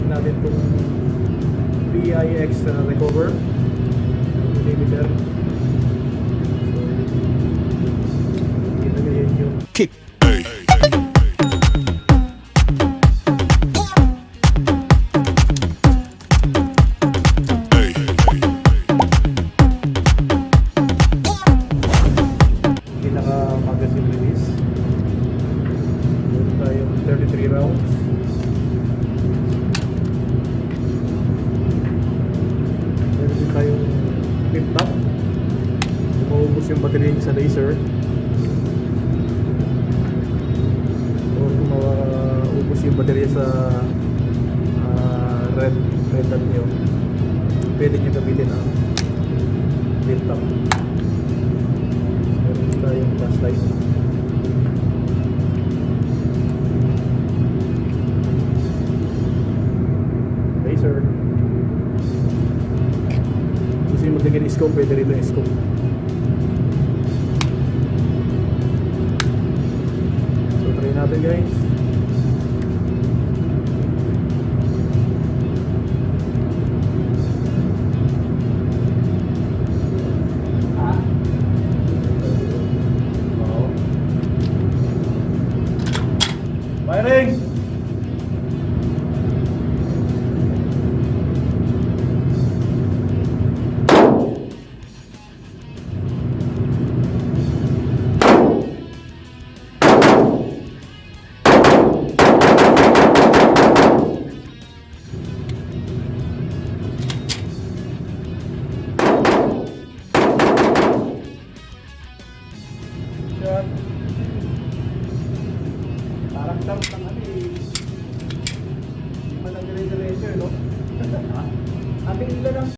testing natin itong PIX Recover limiter. So, kita nyo yun yung kick. Pinaka-magazine release. Meron tayong 33 rounds. Meron din tayong flip top. Maubos yung battery sa laser. O kung maubos yung battery sa red dot nyo, pwede nyo gamitin ang flip top. Meron tayong flashlight. Laser. Gusto nyo maglagay ng scope, pwede rin yung scope. So try natin guys. Firing! Shot. Parang dump ng ano eh. Hindi pa lang dire-diretso, no? Ating ila lang.